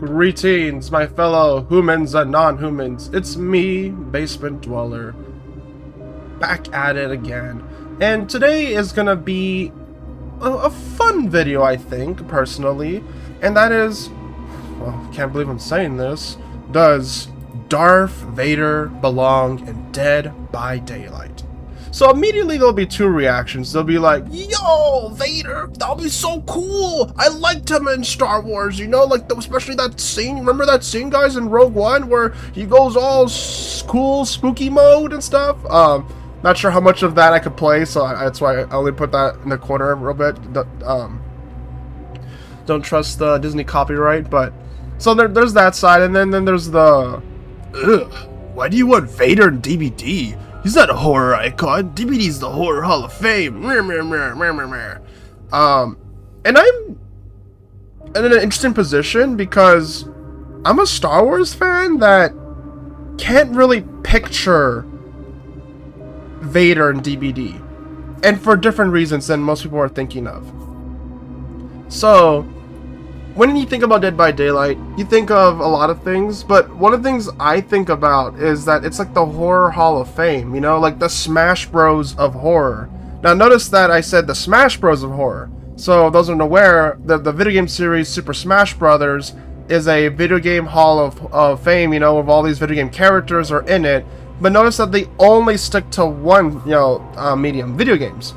Greetings, my fellow humans and non-humans. It's me, Basement Dweller, back at it again. And today is gonna be a fun video, I think, personally. And that is, well, can't believe I'm saying this, does Darth Vader belong in Dead by Daylight? So immediately there'll be two reactions. They'll be like, yo, Vader, that'll be so cool. I liked him in Star Wars, you know, like especially that scene. Remember that scene, guys, in Rogue One where he goes all cool, spooky mode and stuff? Not sure how much of that I could play, so that's why I only put that in the corner a little bit. Don't trust the Disney copyright, but so there's that side, and then there's the, why do you want Vader in DVD? He's not a horror icon. DVD's the Horror Hall of Fame. And I'm in an interesting position because I'm a Star Wars fan that can't really picture Vader in DVD, and for different reasons than most people are thinking of. So when you think about Dead by Daylight, you think of a lot of things, but one of the things I think about is that it's like the Horror Hall of Fame, you know, like the Smash Bros of horror. Now notice that I said the Smash Bros of horror. So those who aren't aware, the video game series Super Smash Brothers is a video game hall of fame, you know, of all these video game characters are in it. But notice that they only stick to one, you know, medium, video games.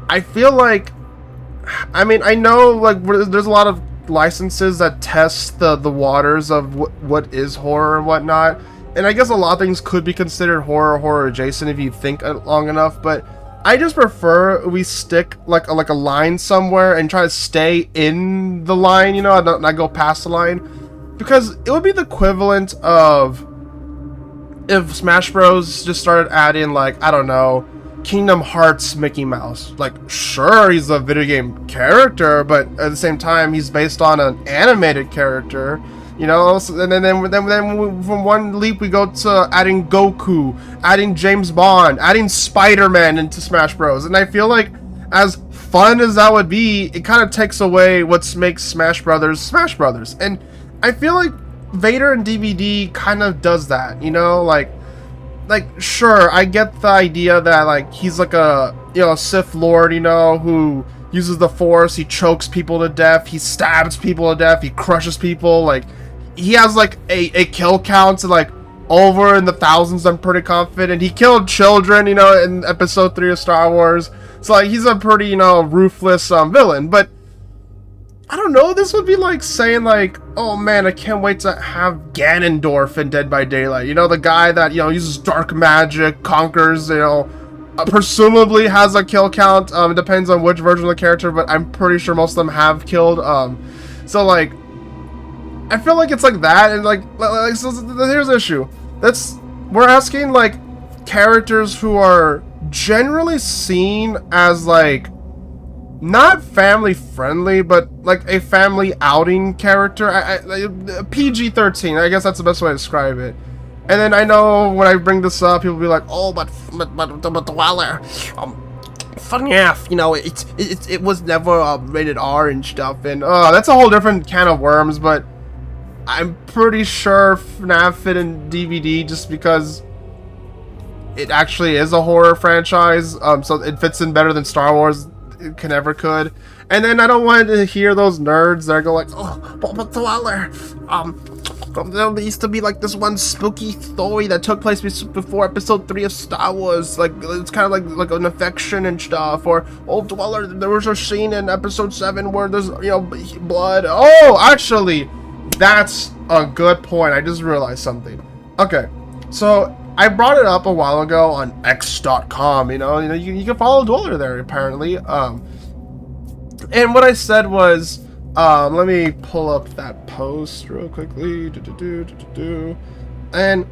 I feel like, I mean, I know like there's a lot of licenses that test the waters of what is horror and whatnot, and I guess a lot of things could be considered horror adjacent if you think long enough, but I just prefer we stick like a line somewhere and try to stay in the line, you know, not go past the line, because it would be the equivalent of if Smash Bros just started adding, like, I don't know, Kingdom Hearts Mickey Mouse. Like, sure, he's a video game character, but at the same time, he's based on an animated character, you know. And then from one leap, we go to adding Goku, adding James Bond, adding Spider-Man into Smash Bros. And I feel like, as fun as that would be, it kind of takes away what makes Smash Brothers Smash Brothers. And I feel like Vader in DVD kind of does that, you know, like sure, I get the idea that like he's like a, you know, Sith Lord, you know, who uses the Force, he chokes people to death, he stabs people to death, he crushes people, like he has like a kill count to like over in the thousands, I'm pretty confident. He killed children, you know, in episode 3 of Star Wars, so like he's a pretty, you know, ruthless villain. But I don't know, this would be like saying like, oh man, I can't wait to have Ganondorf in Dead by Daylight. You know, the guy that, you know, uses dark magic, conquers, you know, presumably has a kill count. It depends on which version of the character, but I'm pretty sure most of them have killed. So like, I feel like it's like that, and like so here's the issue. We're asking like characters who are generally seen as like, not family friendly, but like a family outing character. PG-13, I guess that's the best way to describe it. And then I know when I bring this up, people will be like, oh, but Dweller, funny enough, you know, it was never rated R and stuff, and that's a whole different can of worms. But I'm pretty sure FNAF fit in DVD just because it actually is a horror franchise, so it fits in better than Star Wars could. And then I don't want to hear those nerds that go like, oh, but Dweller, there used to be like this one spooky story that took place before episode 3 of Star Wars, like it's kind of like an affection and stuff, or oh, Dweller, there was a scene in episode 7 where there's, you know, blood. Oh, actually, that's a good point. I just realized something. Okay, so I brought it up a while ago on X.com, you know, you can follow Dweller there, apparently. And what I said was, let me pull up that post real quickly. And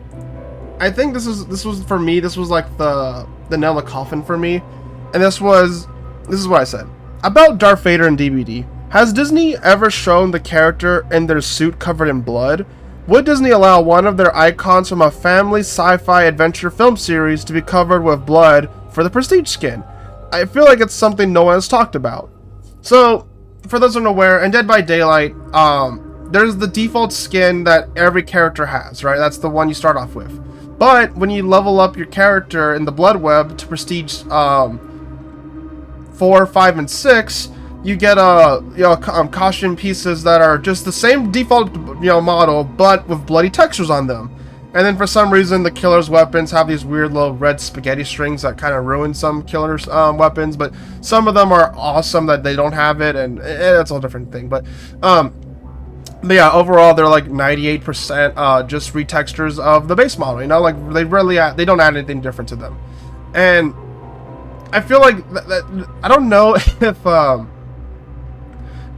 I think this was for me, this was like the nail in the coffin for me. And this is what I said. About Darth Vader in DVD. Has Disney ever shown the character in their suit covered in blood? Would Disney allow one of their icons from a family sci-fi adventure film series to be covered with blood for the prestige skin? I feel like it's something no one has talked about. So, for those unaware, in Dead by Daylight, there's the default skin that every character has, right? That's the one you start off with. But when you level up your character in the Blood Web to Prestige 4, 5, and 6, you get costume pieces that are just the same default model, but with bloody textures on them. And then for some reason, the killer's weapons have these weird little red spaghetti strings that kind of ruin some killer's weapons, but some of them are awesome that they don't have it, and it's a different thing. But yeah, overall they're like 98% just retextures of the base model. Like they don't add anything different to them. And I feel like I don't know if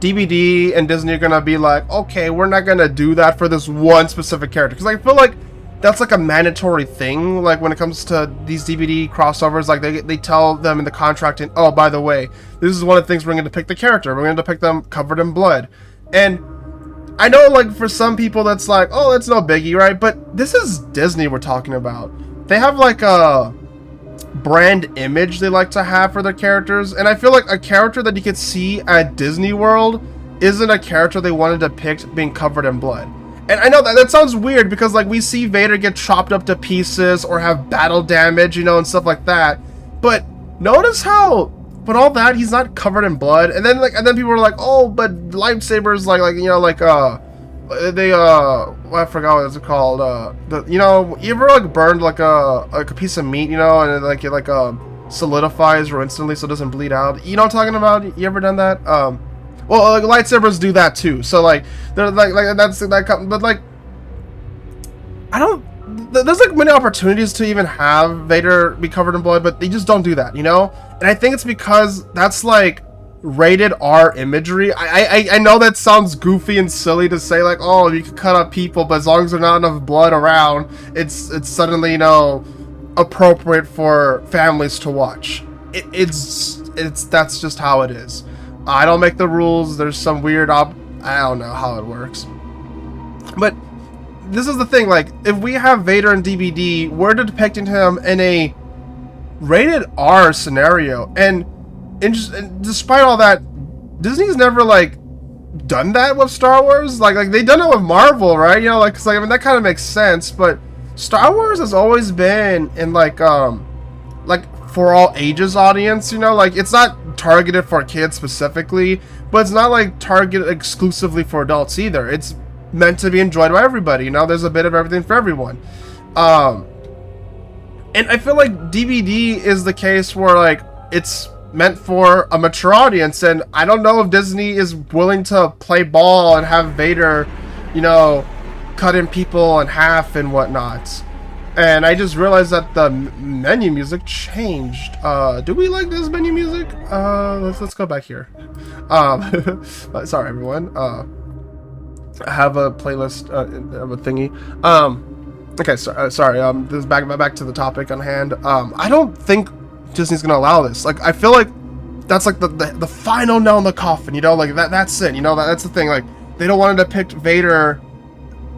DVD and Disney are gonna be like, okay, we're not gonna do that for this one specific character, because I feel like that's like a mandatory thing. Like when it comes to these DVD crossovers, like they tell them in the contract, and oh, by the way, this is one of the things we're going to depict the character. We're going to depict them covered in blood. And I know, like, for some people that's like, oh, it's no biggie, right? But this is Disney we're talking about. They have like a brand image they like to have for their characters, and I feel like a character that you could see at Disney World isn't a character they want to depict being covered in blood. And I know that sounds weird, because like we see Vader get chopped up to pieces or have battle damage, and stuff like that. But notice how, but all that, he's not covered in blood. And then people are like, oh, but lightsabers, I forgot what it's called. You ever like burned like a piece of meat, and it solidifies or instantly so it doesn't bleed out. You know what I'm talking about? You ever done that? Well, like, lightsabers do that too. So like, they're like that's that. But like, I don't. There's like many opportunities to even have Vader be covered in blood, but they just don't do that, And I think it's because that's like rated R imagery. I know that sounds goofy and silly to say, like, oh, you can cut up people, but as long as there's not enough blood around, it's suddenly appropriate for families to watch. That's just how it is. I don't make the rules. There's some weird I don't know how it works. But this is the thing, like, if we have Vader in DVD, we're depicting him in a rated R scenario. And despite all that, Disney's never, like, done that with Star Wars. Like they done it with Marvel, right? That kind of makes sense. But Star Wars has always been in, like for all ages audience, like it's not targeted for kids specifically, but it's not like targeted exclusively for adults either. It's meant to be enjoyed by everybody. There's a bit of everything for everyone. And I feel like DVD is the case where like it's meant for a mature audience, and I don't know if Disney is willing to play ball and have Vader, cutting people in half and whatnot. And I just realized that the menu music changed. Do we like this menu music? Let's go back here. Sorry everyone. I have a playlist of a thingy. Okay, sorry. This is back to the topic on hand. I don't think Disney's gonna allow this. Like, I feel like that's like the final nail in the coffin. Like that's it. That's the thing. Like, they don't want to depict Vader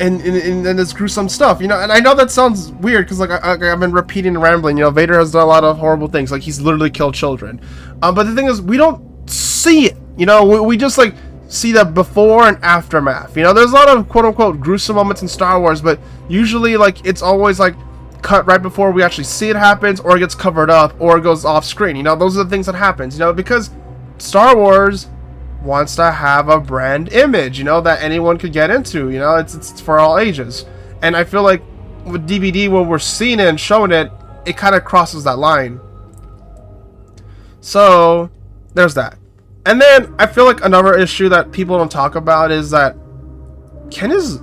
and this gruesome stuff, and I know that sounds weird because like I've been repeating and rambling. Vader has done a lot of horrible things, like he's literally killed children. But the thing is, we don't see it. We just like see the before and aftermath. There's a lot of quote unquote gruesome moments in Star Wars, but usually like it's always like cut right before we actually see it happens, or it gets covered up, or it goes off screen. Those are the things that happens. Because Star Wars wants to have a brand image, that anyone could get into. It's for all ages. And I feel like with DVD, when we're seeing it and showing it, it kind of crosses that line. So there's that. And then I feel like another issue that people don't talk about is that, can his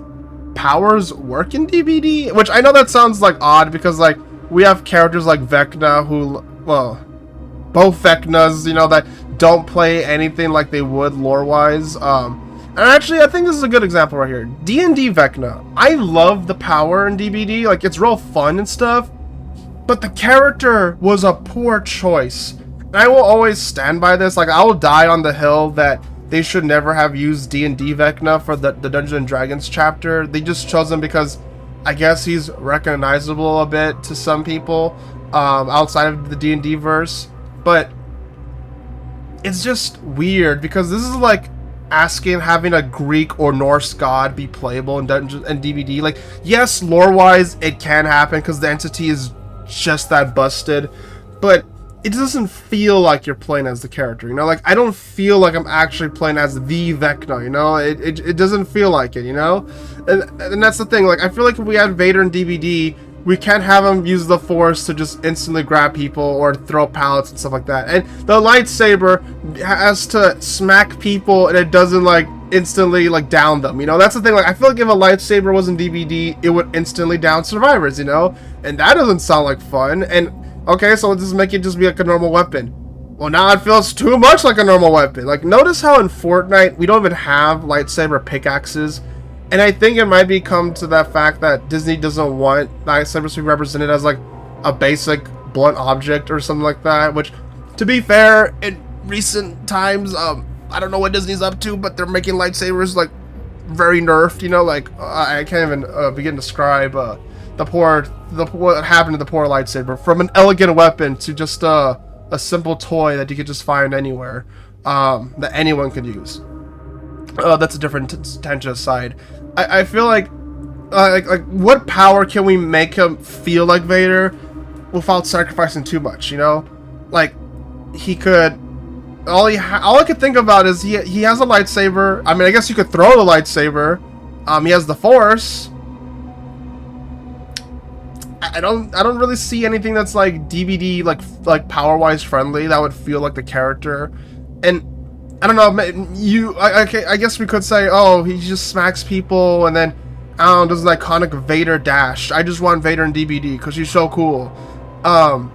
powers work in DVD? Which I know that sounds like odd, because like we have characters like Vecna who, well, both Vecnas, that don't play anything like they would lore-wise. And actually, I think this is a good example right here. D&D Vecna. I love the power in DVD. Like, it's real fun and stuff. But the character was a poor choice. And I will always stand by this. Like, I will die on the hill that they should never have used D&D Vecna for the Dungeons and Dragons chapter. They just chose him because I guess he's recognizable a bit to some people outside of the D&D verse. But it's just weird, because this is like asking having a Greek or Norse god be playable in Dungeons and DBD. Like, yes, lore-wise, it can happen because the entity is just that busted, but it doesn't feel like you're playing as the character, you know? Like, I don't feel like I'm actually playing as the Vecna, you know? It doesn't feel like it, you know? And that's the thing, like, I feel like if we had Vader in DBD, we can't have him use the Force to just instantly grab people or throw pallets and stuff like that. And the lightsaber has to smack people and it doesn't, like, instantly, like, down them, you know? That's the thing, like, I feel like if a lightsaber was in DBD, it would instantly down survivors, you know? And that doesn't sound like fun. And, okay, so let's just make it just be like a normal weapon. Well, now it feels too much like a normal weapon. Like, notice how in Fortnite, we don't even have lightsaber pickaxes. And I think it might be come to that fact that Disney doesn't want lightsabers to be represented as like a basic blunt object or something like that. Which, to be fair, in recent times, I don't know what Disney's up to, but they're making lightsabers like very nerfed. You know, like I can't even begin to describe what happened to the poor lightsaber, from an elegant weapon to just a simple toy that you could just find anywhere, that anyone could use. That's a different tangent aside. I feel like what power can we make him feel like Vader without sacrificing too much, you know? Like, he could... All I could think about is he has a lightsaber. I mean, I guess you could throw the lightsaber. He has the Force. I don't really see anything that's like DBD, like power-wise friendly that would feel like the character. And I don't know, I guess we could say, oh, he just smacks people and then, I don't know, does an iconic Vader dash. I just want Vader in DBD because he's so cool. I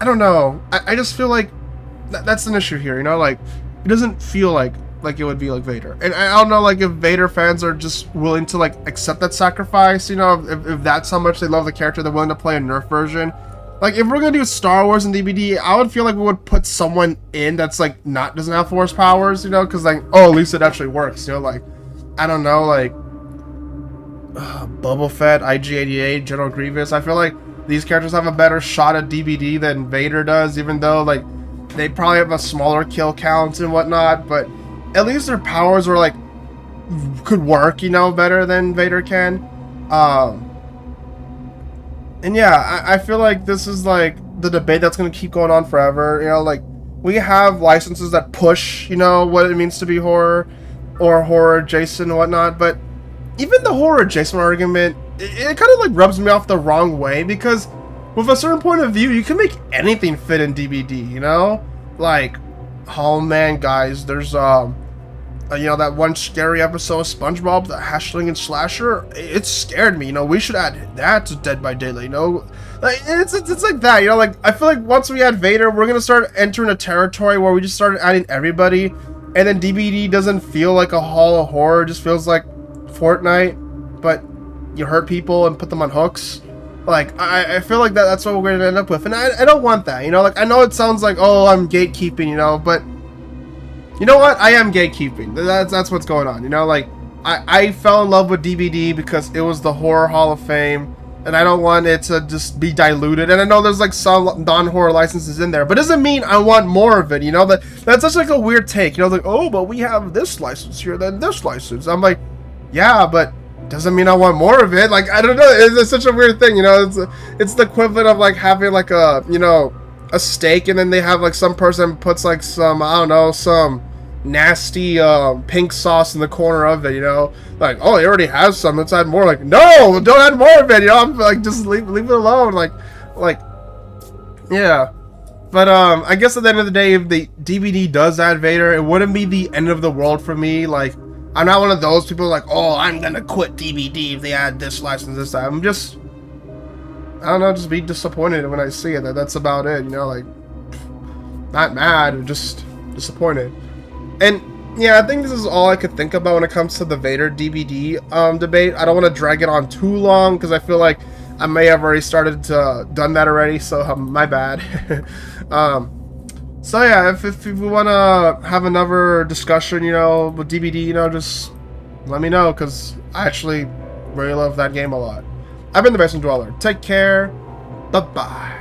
don't know. I just feel like that's an issue here, you know? Like, it doesn't feel like it would be like Vader. And I don't know, like, if Vader fans are just willing to, like, accept that sacrifice, you know? If that's how much they love the character, they're willing to play a nerf version. Like, if we're gonna do Star Wars and DBD, I would feel like we would put someone in that's, like, doesn't have Force powers, you know? Because, like, oh, at least it actually works, you know? Like, I don't know, like, Boba Fett, IG-88, General Grievous. I feel like these characters have a better shot at DBD than Vader does, even though, like, they probably have a smaller kill count and whatnot, but at least their powers were, like, could work, you know, better than Vader can. And yeah, I feel like this is like the debate that's going to keep going on forever. You know, like, we have licenses that push, you know, what it means to be horror or horror adjacent and whatnot. But even the horror adjacent argument, it kind of like rubs me off the wrong way, because with a certain point of view, you can make anything fit in DBD, you know? Like, oh man, guys, there's you know, that one scary episode of SpongeBob, the Hashling and Slasher, it scared me, you know? We should add that to Dead by Daylight, you know? Like, it's like that, you know? Like, I feel like once we add Vader, we're gonna start entering a territory where we just start adding everybody, and then DBD doesn't feel like a hall of horror, it just feels like Fortnite, but you hurt people and put them on hooks. Like, I feel like that's what we're gonna end up with, and I don't want that, you know? Like, I know it sounds like, oh, I'm gatekeeping, you know, but you know what? I am gatekeeping. That's what's going on. You know, like, I fell in love with DBD because it was the Horror Hall of Fame, and I don't want it to just be diluted. And I know there's like some non-horror licenses in there, but it doesn't mean I want more of it. You know, that's such like a weird take. You know, like, oh, but we have this license here, then this license. I'm like, yeah, but doesn't mean I want more of it. Like, I don't know. It's such a weird thing. You know, it's the equivalent of like having like a, you know, a steak, and then they have like some person puts like some, I don't know, some nasty pink sauce in the corner of it, you know? Like, oh, it already has some, let's add more. Like, no, don't add more of it, you know? I'm like, just leave it alone. Like yeah. But I guess at the end of the day, if the DVD does add Vader, it wouldn't be the end of the world for me. Like, I'm not one of those people like, oh, I'm gonna quit DVD if they add this license this time. I'm just, I don't know, just be disappointed when I see it. That's about it, you know? Like, not mad, just disappointed. And yeah, I think this is all I could think about when it comes to the Vader DVD debate. I don't want to drag it on too long because I feel like I may have already done that already, so my bad. So yeah, if we want to have another discussion, you know, with DVD, you know, just let me know, because I actually really love that game a lot. I've been the Basement Dweller. Take care. Bye-bye.